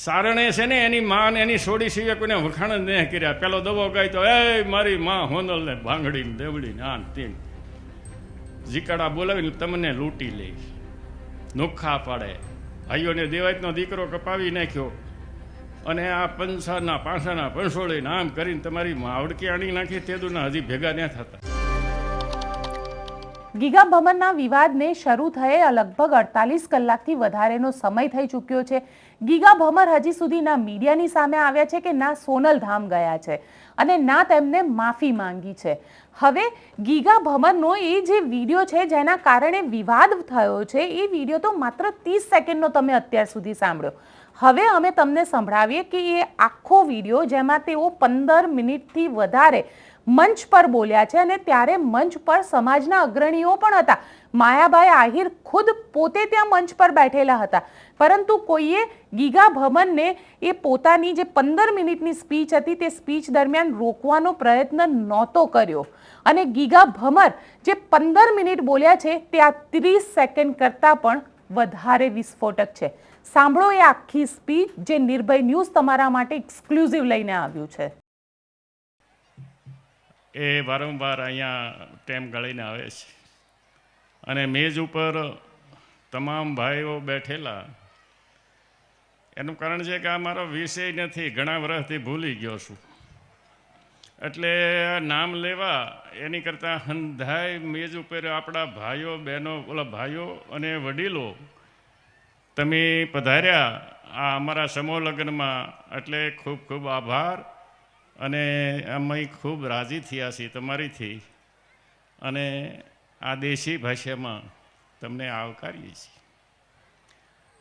સારણે છે ને એની માં ને એની સોડી સિવાય કોઈને વખાણ જ નહીં કર્યા. પેલો દવો ગાય તો એ મારી માં હોનલ ને ભાંગડી ને દેવડી ને આન તીન જીકાડા બોલાવીને તમને લૂંટી લે, નોખા પાડે. ભાઈઓને દેવાયતનો દીકરો કપાવી નાખ્યો અને આ પંસાના પાસાના પંસોળીને આમ કરીને તમારી માવડકી આણી નાખી. તેદુના હજી ભેગા ન થતા. ગીગા ભમરના વિવાદને શરૂ થયે લગભગ 48 કલાકથી વધારેનો સમય થઈ ચૂક્યો છે. ગીગા ભમર હજી સુધી ના મીડિયાની સામે આવ્યા છે કે ના સોનલ ધામ ગયા છે અને ના તેમને માફી માંગી છે. હવે ગીગા ભમરનો એ જે વિડીયો છે જેના કારણે વિવાદ થયો છે એ વિડીયો તો માત્ર 30 સેકન્ડનો તમે અત્યાર સુધી સાંભળ્યો. હવે અમે તમને સંભળાવીએ કે એ આખો વિડીયો જેમાં તેઓ 15 મિનિટથી વધારે મંચ પર બોલ્યા છે અને ત્યારે મંચ પર સમાજના અગ્રણીઓ પણ હતા. માયાભાઈ આહિર ખુદ પોતે ત્યાં મંચ પર બેઠેલા હતા, પરંતુ કોઈએ ગીગા ભમરને એ પોતાની જે 15 મિનિટની સ્પીચ હતી તે સ્પીચ દરમિયાન રોકવાનો પ્રયત્ન નહોતો કર્યો અને ગીગા ભમર જે 15 મિનિટ બોલ્યા છે તે આ 30 સેકન્ડ કરતાં પણ વધારે વિસ્ફોટક છે. સાંભળો એ આખી સ્પીચ જે નિર્ભય ન્યૂઝ તમારા માટે એક્સક્લુઝિવ લઈને આવ્યું છે. એ વારંવાર અહીંયા ટેમ ગાળીને આવે છે અને મેજ ઉપર તમામ ભાઈઓ બેઠેલા. એનું કારણ છે કે આ મારો વિષય નથી, ઘણા વર્ષથી ભૂલી ગયો છું. એટલે નામ લેવા એની કરતાં હંધાય મેજ ઉપર આપણા ભાઈઓ બહેનો ઓલા ભાઈઓ અને વડીલો તમે પધાર્યા આ અમારા સમૂહ લગ્નમાં, એટલે ખૂબ ખૂબ આભાર. અને અમે ખૂબ રાજી થયા છીએ તમારીથી અને આ દેશી ભાષામાં તમને આવકારીએ છીએ.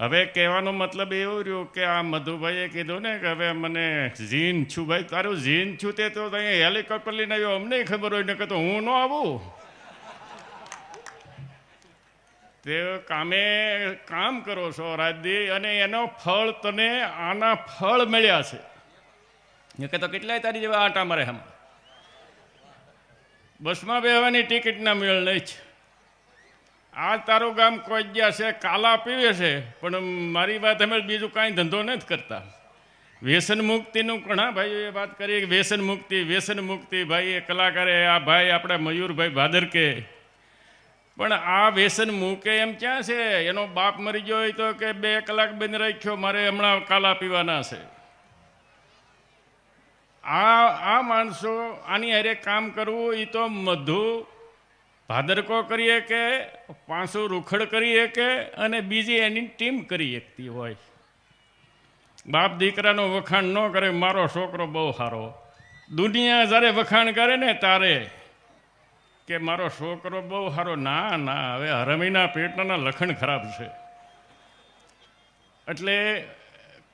હવે કહેવાનો મતલબ એવો રહ્યો કે આ મધુભાઈએ કીધું ને કે હવે મને જીન છું. ભાઈ તારું જીન છું તે તો અહીંયા હેલિકોપ્ટર લઈને આવ્યો, અમને ખબર હોય ને કે તો હું ન આવું. તે કામે કામ કરો છો રાજદી અને એનો ફળ તને આના ફળ મળ્યા છે. એ કે તો કેટલાય તારી જેવા આટા મારે હમ બસમાં બેહવાની ટિકિટ ના મેળ નહીં છે. આ તારું ગામ કોઈ ગયા છે, કાલા પીવે છે, પણ મારી વાત અમે બીજું કાંઈ ધંધો નથી કરતા. વ્યસન મુક્તિનું ઘણા ભાઈઓએ વાત કરી, વ્યસન મુક્તિ ભાઈ એ કલાકારે આ ભાઈ આપણે મયુરભાઈ ભાદરકે. પણ આ વ્યસન મૂકે એમ ક્યાં છે? એનો બાપ મરી ગયો હોય તો કે 2 કલાક બંધ રાખ્યો, મારે હમણાં કાલા પીવાના છે. આ માણસો આની હારે કામ કરવું એ તો મધુ ભાદરકો કરીએ કે પાંસુ રૂખડ કરીએ કે અને બીજી એની ટીમ કરી શકતી હોય. બાપ દીકરાનો વખાણ ન કરે મારો છોકરો બહુ સારો. દુનિયા જ્યારે વખાણ કરે ને તારે કે મારો છોકરો બહુ સારો, ના ના, હવે હરમીના પેટના લખણ ખરાબ છે. એટલે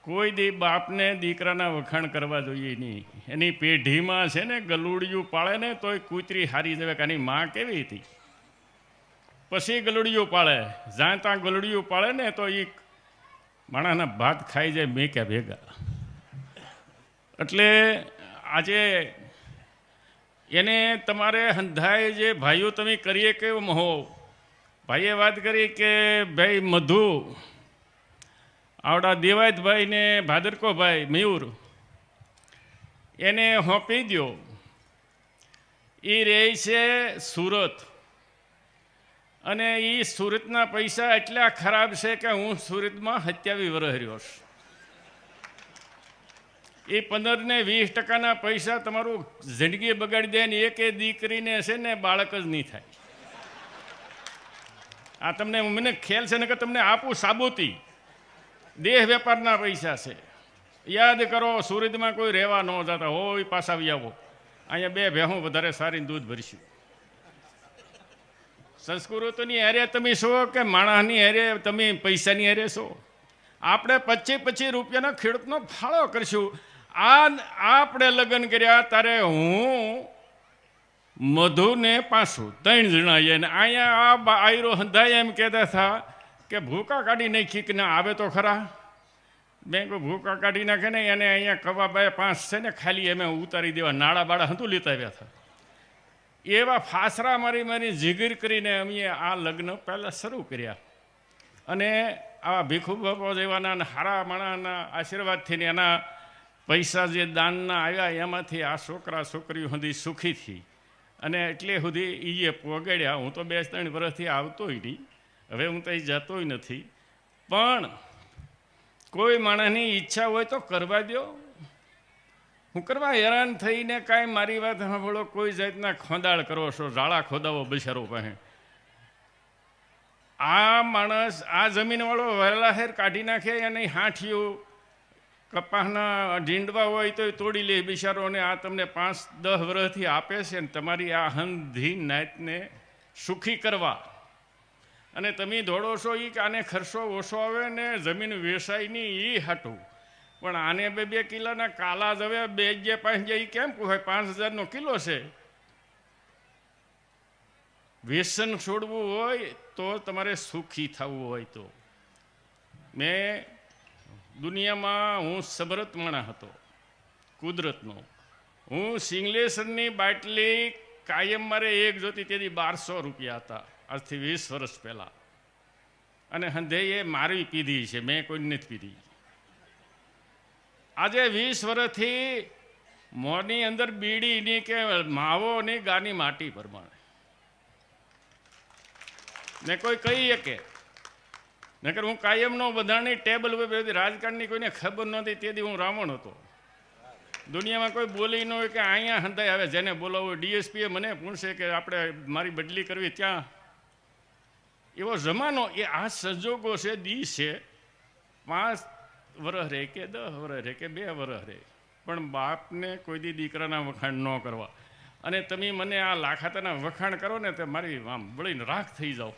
કોઈ દી બાપને દીકરાના વખાણ કરવા જોઈએ નહીં. એની પેઢીમાં છે ને ગલુડિયું પાળે ને તોય કૂતરી હારી જવે કે આની માં કેવી હતી, પછી ગલુડિયું પાળે. જ્યાં ત્યાં ગલુડિયું પાળે ને તો એ માણાના ભાત ખાઈ જાય મેક્યા ભેગા. એટલે આજે એને તમારે હંધાય જે ભાઈઓ તમે કરીએ કેમ હો. ભાઈએ વાત કરી કે ભાઈ મધુ આવડા દેવાયતભાઈ ને ભાદરકોભાઈ મયુર એને હોંપી દો. એ રહે છે સુરત અને એ સુરતના પૈસા એટલા ખરાબ છે કે હું સુરતમાં 27 વર્ષ રહ્યો છું. એ 15 ને 20% પૈસા તમારું જિંદગી બગાડી દે ને એક દીકરીને છે ને બાળક જ નહીં થાય. આ તમને મને ખ્યાલ છે ને કે તમને આપું સાબુતી. દેહ વેપારના પૈસા છે. યાદ કરો સુરતમાં કોઈ રહેવા ન જતા હોય પાછા આવી આવો, અહીંયા 2 ભેહું વધારે સારી દૂધ ભરશું. સંસ્કૃતિની હારે તમે છો કે માણસની હારે તમે પૈસાની હારે છો? આપણે 25 રૂપિયાનો ખેડૂતનો ફાળો કરશું. આપણે લગ્ન કર્યા ત્યારે હું મધુને પાછું 3 જણા ને અહીંયા આ આયરો હંધાય એમ કહેતા હતા કે ભૂકા કાઢી નાખી કે ના આવે તો ખરા. મેં કોઈ ભૂકા કાઢી નાખે ને એને અહીંયા કવાબાએ 5 છે ને ખાલી એમ ઉતારી દેવા, નાળા બાળા હતું લેતા આવ્યા હતા. એવા ફાસરા મારી જીગીર કરીને અમે આ લગ્ન પહેલાં શરૂ કર્યા અને આવા ભીખુ બાપો જેવાના અને હારા માણાના આશીર્વાદથી ને એના પૈસા જે દાનના આવ્યા એમાંથી આ છોકરા છોકરીઓ સુધી સુખી થઈ અને એટલે સુધી એ પોગાડ્યા. હું તો 2-3 વર્ષથી આવતોય નહીં, હવે હું તો જતોય નથી, પણ કોઈ માણસની ઈચ્છા હોય તો કરવા દો. હું કરવા હેરાન થઈને કાંઈ મારી વાત સાંભળો, કોઈ જાતના ખોદાળ કરો છો, ઝાડા ખોદાવો બિચારો પાસે. આ માણસ આ જમીનવાળો વહેલાહેર કાઢી નાખે અને હાંઠિયું કપાસના ઢીંડવા હોય તો તોડી લે બિચારો, ને આ તમને 5-10 વર્ષથી આપે છે ને તમારી આ હંધી નાતને સુખી કરવા. અને તમે દોડો છો એ કે આને ખર્ચો ઓછો આવે ને જમીન વેસાય નહીં એ હાટું, પણ આને 2 કિલોના કાલા જ હવે 2-5 એ કેમ કહે 5,000નો કિલો છે. વ્યસન છોડવું હોય તો તમારે સુખી થવું હોય તો. મેં દુનિયામાં હું સબરત માણસ હતો કુદરતનો. હું સિંગલેસરની બાટલી કાયમ મારે એક જોતી તેથી 1200 રૂપિયા હતા, આજથી 20 વર્ષ પહેલાં. અને હંધે એ મારી પીધી છે, મેં કોઈ નથી પીધી. આજે 20 વર્ષથી મોંની અંદર બીડીની કે માવોની ગાની માટી પ્રમાણે ને કોઈ કહી શકે. નકર હું કાયમનો બધાની ટેબલ ઉપર રાજકારણની કોઈને ખબર નહોતી તેથી હું રાવણ હતો. દુનિયામાં કોઈ બોલી ન હોય કે અહીંયા હંધાય આવે, જેને બોલાવો ડીએસપીએ મને પૂછશે કે આપણે મારી બદલી કરવી ત્યાં. એવો જમાનો એ આ સંજોગો છે. દી છે 5 વર્ષ રહે કે 10 વર્ષ રહે કે 2 વર્ષ રહે, પણ બાપને કોઈ દી દીકરાના વખાણ ન કરવા. અને તમે મને આ લાખાતાના વખાણ કરો ને તો મારી આમ બળીને રાખ થઈ જાઓ.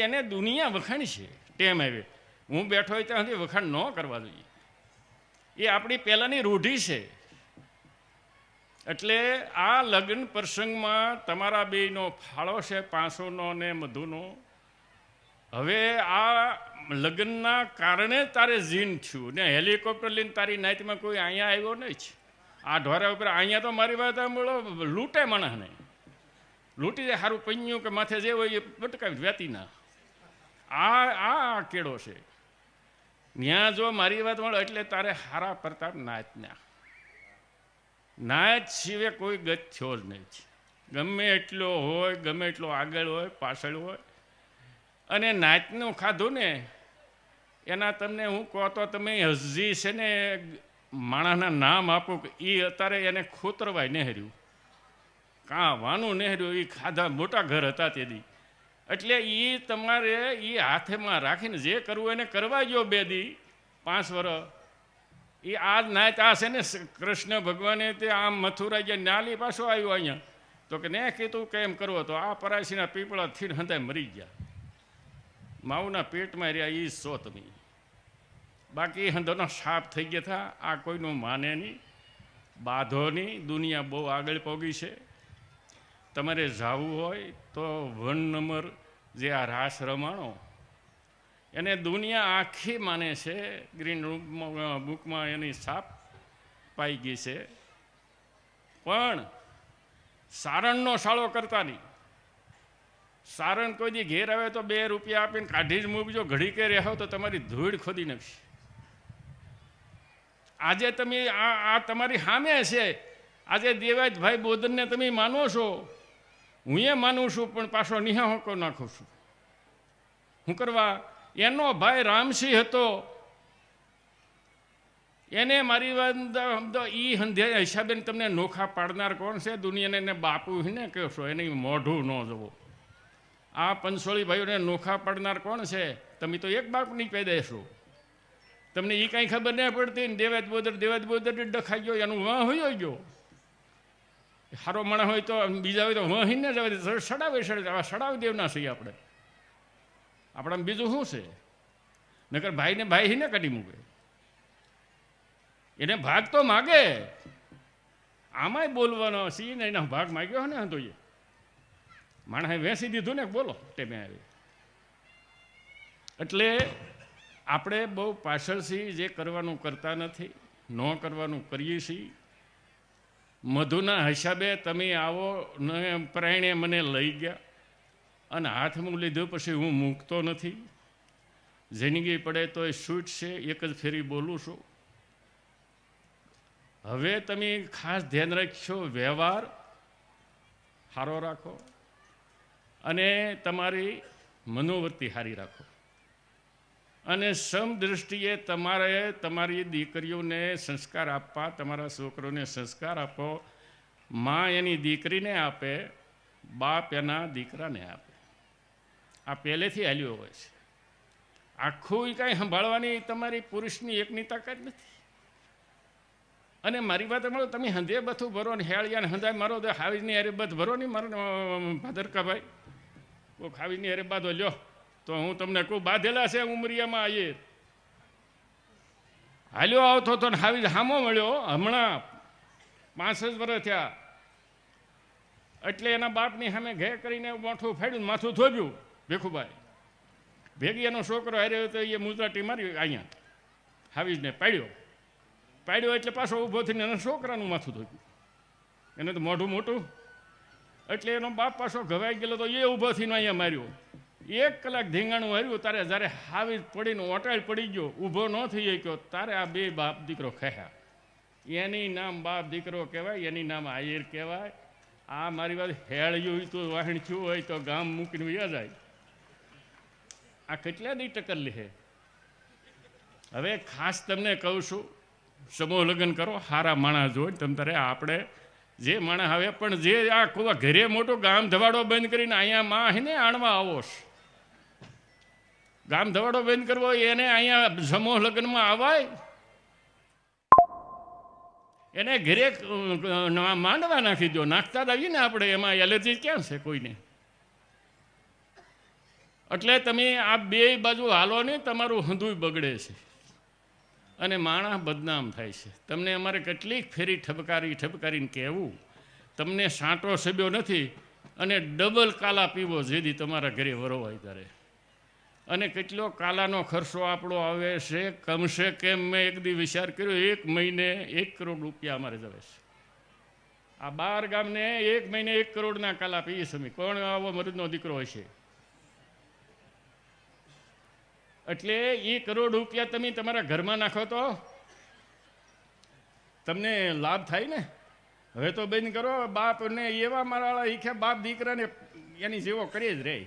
એને દુનિયા વખાણ છે ટેમ આવે. હું બેઠો હોય ત્યાં સુધી વખાણ ન કરવા જોઈએ. એ આપણી પહેલાંની રૂઢિ છે. એટલે આ લગ્ન પ્રસંગમાં તમારા બેયનો ફાળો છે 500નો ને મધુનો. હવે આ લગ્નના કારણે તારે જીન થયું ને હેલિકોપ્ટર લઈને તારી નાઈટમાં કોઈ અહીંયા આવ્યો નહીં છે. આ ઢોરા ઉપર અહીંયા તો મારી વાત સાંભળો લૂંટે માણસને, લૂંટી જાય. સારું પન્યું કે માથે જે હોય એ પટકાવી વેતીના. આ કેળો છે. ત્યાં જો મારી વાત મળે એટલે તારે હારા પ્રતાપ નાચના. નાચ સિવાય કોઈ ગત થયો જ નહીં. ગમે એટલો હોય, ગમે એટલો આગળ હોય પાછળ હોય, અને નાચનું ખાધું ને એના તમને હું કહો તો તમે હજી છે ને માણસના નામ આપું કે એ અત્યારે એને ખોતરવાય નહેર્યું, કાં વાનું નહેર્યું. એ ખાધા મોટા ઘર હતા તેથી. એટલે એ તમારે એ હાથમાં રાખીને જે કરવું એને કરવા ગયો 2 દી 5 વર્ષ. એ આ નાચ આ છે ને કૃષ્ણ ભગવાને તે આમ મથુરા ગયા નાલી પાછો આવ્યો અહીંયા તો કે ને કીધું કેમ કરવો તો આ પરાશીના પીપળા થી હંધાય મરી ગયા, માવના પેટમાં રહ્યા. એ સો તમે બાકી હંધોનો સાપ થઈ ગયા હતા. આ કોઈનું માને નહીં, બાધો નહીં. દુનિયા બહુ આગળ પહોંચી છે. તમારે જવું હોય તો 1 નંબર જે આ રાસ રમાણો એને દુનિયા આખી માને છે. ગ્રીન બુકમાં એની છાપ પાઈ ગઈ છે. પણ સારણનો સાળો કરતા નહીં. સારણ કોઈ દી ઘેર આવે તો 2 રૂપિયા આપીને કાઢી જ મૂકજો. ઘડી કે રહેવો તો તમારી ધૂળ ખોદી નાખશે. આજે તમે આ તમારી સામે છે. આજે દેવાજભાઈ બોદરને તમે માનો છો, હું એ માનું છું, પણ પાછો નિહાકો નાખું છું. શું કરવા? એનો ભાઈ રામસિંહ હતો, એને મારી વાત એ હંધ્યા હિસાબે તમને નોખા પાડનાર કોણ છે? દુનિયાને એને બાપુ ને કહો છો, એને મોઢું ન જવો. આ પંસોળી ભાઈઓને નોખા પાડનાર કોણ છે? તમે તો એક બાપની પેદા છો, તમને એ કાંઈ ખબર નહીં પડતી ને. દેવાજ બોદર ડખાઈ ગયો, એનું વાં હોય ગયો. સારો માણસ હોય તો બીજા હોય તો વહી ને જવા સડાવે સડાવી દેવના છીએ આપણે. આપણામાં બીજું શું છે? નકર ભાઈને ભાઈ ને કાઢી મૂકે. એને ભાગ તો માગે, આમાંય બોલવાનો સી ને એના ભાગ માગ્યો ને તો એ માણસે વેસી દીધું ને બોલો ટેમે આવી. એટલે આપણે બહુ પાછળથી જે કરવાનું કરતા નથી, ન કરવાનું કરીએ છીએ. મધુના હિસાબે તમે આવો ને પ્રાણે મને લઈ ગયા. અને હાથમાં લીધું પછી હું મૂકતો નથી. જિંદગી પડે તો એ છૂટ છે, એક જ ફેરી બોલું છું. હવે તમે ખાસ ધ્યાન રાખશો, વ્યવહાર સારો રાખો અને તમારી મનોવૃત્તિ સારી રાખો. અને સમદ્રષ્ટિએ તમારે તમારી દીકરીઓને સંસ્કાર આપવા, તમારા છોકરોને સંસ્કાર આપો. મા એની દીકરીને આપે, બાપ એના દીકરાને આપે. આ પહેલેથી હાલ્યો હોય છે. આખું કાંઈ સંભાળવાની તમારી પુરુષની એકની તાકાત નથી. અને મારી વાત મળો, તમે હંધે બથું ભરો ને હેળિયાને હંધાય મારો તો હાવીજની હારે બધ ભરો નહીં મારો ભાદરકાભાઈ. કોઈક હાવીજની હારે બાંધો લ્યો તો હું તમને કહું, બાંધેલા છે ઉમરિયામાં આવીએ હાલ્યો આવતો હતો ને હાવીજ હામો મળ્યો હમણાં 5 જ વર્ષ થયા. એટલે એના બાપની સામે ઘે કરીને મોઠું ફાડ્યું, માથું થોભ્યું. ભીખુભાઈ ભેગી એનો છોકરો હાર્યો તો એ મુજરાટી મારી અહીંયા હાવીજને પાડ્યો એટલે પાછો ઊભો થઈને એના છોકરાનું માથું ધોયું. એને તો મોઢું મોટું એટલે એનો બાપ પાછો ઘવાઈ ગયેલો તો એ ઊભો થઈને અહીંયા માર્યો. 1 કલાક ધીંગાણું હાર્યું. તારે જ્યારે હાવીજ પડીને ઓટાળ પડી ગયો, ઊભો ન થઈ ગયો, તારે આ 2 બાપ દીકરો ખયા. એની નામ બાપ દીકરો કહેવાય, એની નામ આયર કહેવાય. આ મારી વાત હેળ્યું તો વાહણચ્યું હોય તો ગામ મૂકીને વયા જાય. આ કેટલા દી ટક્કર લે. હવે ખાસ તમને કહું છું, સમૂહ લગ્ન કરો, સારા માણસ જોઈ તમ તારે. આપણે જે માણસ હવે પણ જે આ ઘરે મોટો ગામ ધવાડો બંધ કરીને અહીંયા માં હે ને આણવા આવો. ગામ ધવાડો બંધ કરવો એને અહીંયા સમૂહ લગ્નમાં આવાય? એને ઘરે માંડવા નાખી દો. નાખતા જ આવીએ ને આપણે, એમાં એલર્જી ક્યાં છે કોઈને? એટલે તમે આ 2 બાજુ હાલો ને, તમારું હંધુય બગડે છે અને માણસ બદનામ થાય છે. તમને અમારે કેટલીક ફેરી ઠપકારીને કહેવું, તમને સાંટો સબ્યો નથી અને ડબલ કાલા પીવો જેથી તમારા ઘરે વરોવાય ત્યારે. અને કેટલો કાલાનો ખર્ચો આપણો આવે છે. કમસે કેમ મેં એક દી વિચાર કર્યો, 1 મહિને 1 કરોડ રૂપિયા અમારે જવે છે. આ 12 ગામને 1 મહિને 1 કરોડના કાલા પીએ છે. કોણ આવો મરદનો દીકરો હશે? એટલે 1 કરોડ રૂપિયા તમે તમારા ઘરમાં નાખો તો તમને લાભ થાય ને. હવે તો બંધ કરો. બાપને એવા મારા ઈખ્યા બાપ દીકરાને એની જેવો કરી જ રહે.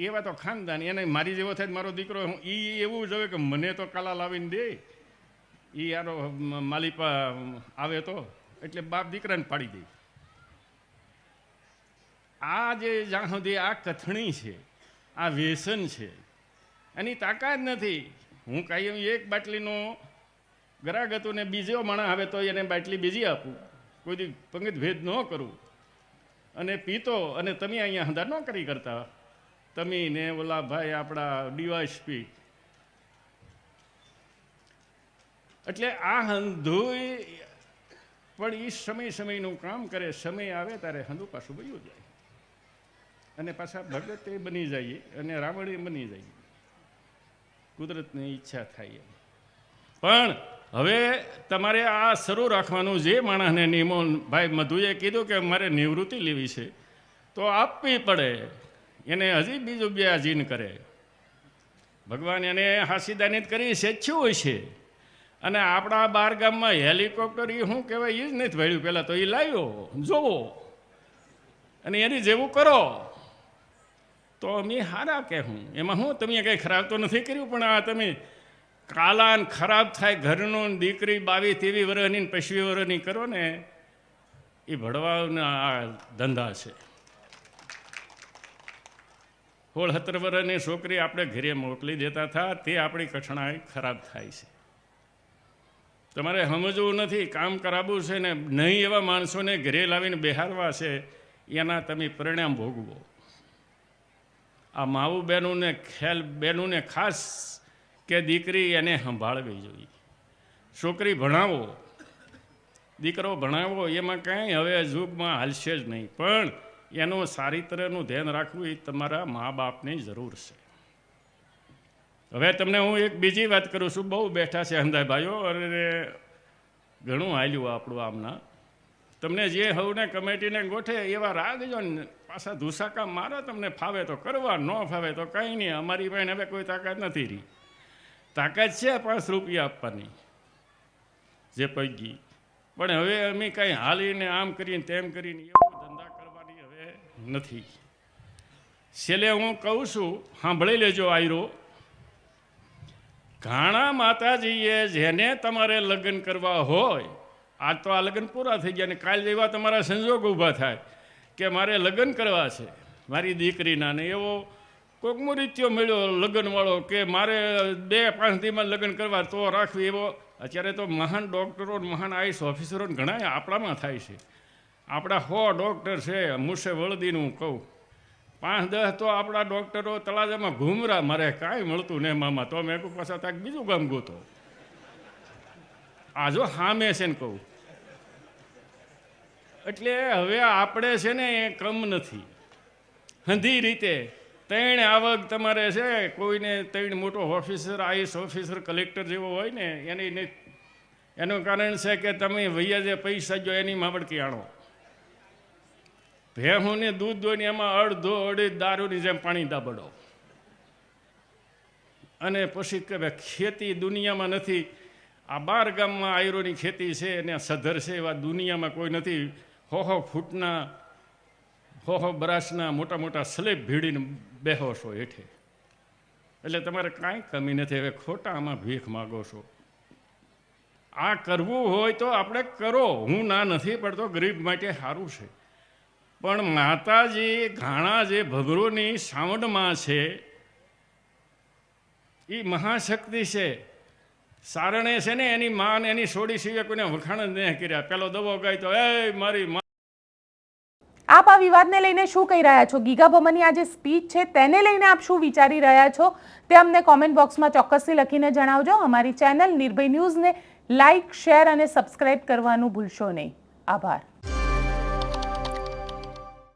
એવા તો ખાનદાન. એને મારી જેવો થાય મારો દીકરો, એ એવું જ હવે કે મને તો કાલા લાવીને દે. એ યારો માલિપા આવે તો એટલે બાપ દીકરાને પાડી દે. આ જે જ્યાં સુધી આ કથણી છે, આ વ્યસન છે, એની તાકાત નથી. હું કાંઈ 1 બાટલીનો ગ્રાહક હતું ને બીજો માણસ આવે તો એને બાટલી બીજી આપું, કોઈ દી પંગત ભેદ ન કરું અને પીતો. અને તમે અહીંયા હંધા ન કરી કરતા, તમે ને ઓલા ભાઈ આપણા ડીવાયસપી. એટલે આ હંધુય પણ એ સમયનું કામ કરે. સમય આવે ત્યારે હંધું પાછું વયું જાય અને પાછા ભગતે બની જઈએ અને રાવણી બની જઈએ. કુદરતની ઈચ્છા થાય. પણ હવે તમારે આ શરૂ રાખવાનું. જે માણસને નિયમો ભાઈ મધુએ કીધું કે મારે નિવૃત્તિ લેવી છે તો આપવી પડે. એને હજી બીજું 2 જીન કરે. ભગવાન એને હાસીદાની કરી સેચ્યું હોય છે. અને આપણા 12 ગામમાં હેલિકોપ્ટર એ શું કહેવાય એ જ નથી ભળ્યું. પહેલાં તો એ લાવ્યો જોવો અને એની જેવું કરો તો અમે હારા કહેવું. એમાં હું તમે કંઈ ખરાબ તો નથી કર્યું, પણ આ તમે કાલાન ખરાબ થાય ઘરનું દીકરી 22-23 વર્ષની 25 વર્ષની કરો ને, એ ભળવાના આ ધંધા છે. 16-17 વર્ષની છોકરી આપણે ઘરે મોકલી દેતા હતા, તે આપણી કઠણાઈ ખરાબ થાય છે. તમારે સમજવું નથી, કામ કરાવવું છે ને નહીં એવા માણસોને ઘરે લાવીને બેહારવા છે, એના તમે પરિણામ ભોગવો. આ માવું બહેનોને ખાસ કે દીકરી એને સંભાળવી જોઈએ. છોકરી ભણાવો, દીકરો ભણાવો, એમાં કાંઈ હવે યુગમાં હાલશે જ નહીં. પણ એનું સારી તરહનું ધ્યાન રાખવું એ તમારા મા બાપની જરૂર છે. હવે તમને હું એક બીજી વાત કરું છું. બહુ બેઠા છે હંધાઈ ભાઈઓ, અને ઘણું હાલ્યું આપણું આમના. તમને જે હવને કમિટીને ગોઠે એવા રાખજો ને, પાછા ધુસાકા મારો, તમને ફાવે તો કરવા, ન ફાવે તો કંઈ નહીં. અમારી પાસે હવે કોઈ તાકાત નથી રહી. તાકાત છે 5 રૂપિયા આપવાની જે પૈકી, પણ હવે અમે કંઈ હાલીને આમ કરીને તેમ કરીને એવું ધંધા કરવાની હવે નથી. છેલ્લે હું કહું છું, સાંભળી લેજો આયરો. ઘાણા માતાજીએ જેને તમારે લગ્ન કરવા હોય, આજ તો આ લગ્ન પૂરા થઈ ગયા ને કાલ એવા તમારા સંજોગ ઊભા થાય કે મારે લગ્ન કરવા છે મારી દીકરીના, ને એવો કોઈક મુરીત્યો મળ્યો લગ્નવાળો કે મારે 2-5 દીમાં લગ્ન કરવા તો રાખવી. એવો અત્યારે તો મહાન ડૉક્ટરો, મહાન આઈસ ઓફિસરો ઘણા આપણામાં થાય છે. આપણા 100 ડૉક્ટર છે, મુસે વળદીનું કહું, 5-10 તો આપણા ડૉક્ટરો તળાજામાં ઘૂમરા, મારે કાંઈ મળતું ને મામા, તો મેં કહું પાછા તાક બીજું ગામ ગોતો. આ જો સામે છે ને કહું. એટલે હવે આપણે છે ને એ કમ નથી. હંધી રીતે 3 આવક તમારે છે, કોઈને 3 મોટો ઓફિસર, આઈએસ ઓફિસર, કલેક્ટર જેવો હોય ને એનું કારણ છે કે તમે વૈયા જે પૈસા જો એની માવડકી આણો. ભેહુંને દૂધ દોઈને એમાં અડધી દારૂની જેમ પાણી દાબડો, અને પછી કે ખેતી દુનિયામાં નથી. આ 12 ગામમાં આયરોની ખેતી છે અને સધર છે, એવા દુનિયામાં કોઈ નથી. 100 ફૂટના 100 બરાસના મોટા મોટા સ્લેબ ભીડીને બેહો છો હેઠે. એટલે તમારે કાંઈ કમી નથી. હવે ખોટા આમાં ભીખ માગો છો. આ કરવું હોય તો આપણે કરો, હું ના નથી પડતો, ગરીબ માટે સારું છે. પણ માતાજી ઘાણા જે ભગરોની સાવણમાં છે એ મહાશક્તિ છે. સારણે છે ને એની માં એની સોડી સિવાય કોઈને વખાણ જ નહીં કર્યા. પેલો દવો ગાય તો એ મારી માં. આપ આ વિવાદને લઈને શું કહી રહ્યા છો? ગીગા ભમરની આ જે સ્પીચ છે તેને લઈને આપ શું વિચારી રહ્યા છો તે અમને કોમેન્ટ બોક્સમાં ચોક્કસથી લખીને જણાવજો. અમારી ચેનલ નિર્ભય ન્યૂઝને લાઇક, શેર અને સબસ્ક્રાઇબ કરવાનું ભૂલશો નહીં. આભાર.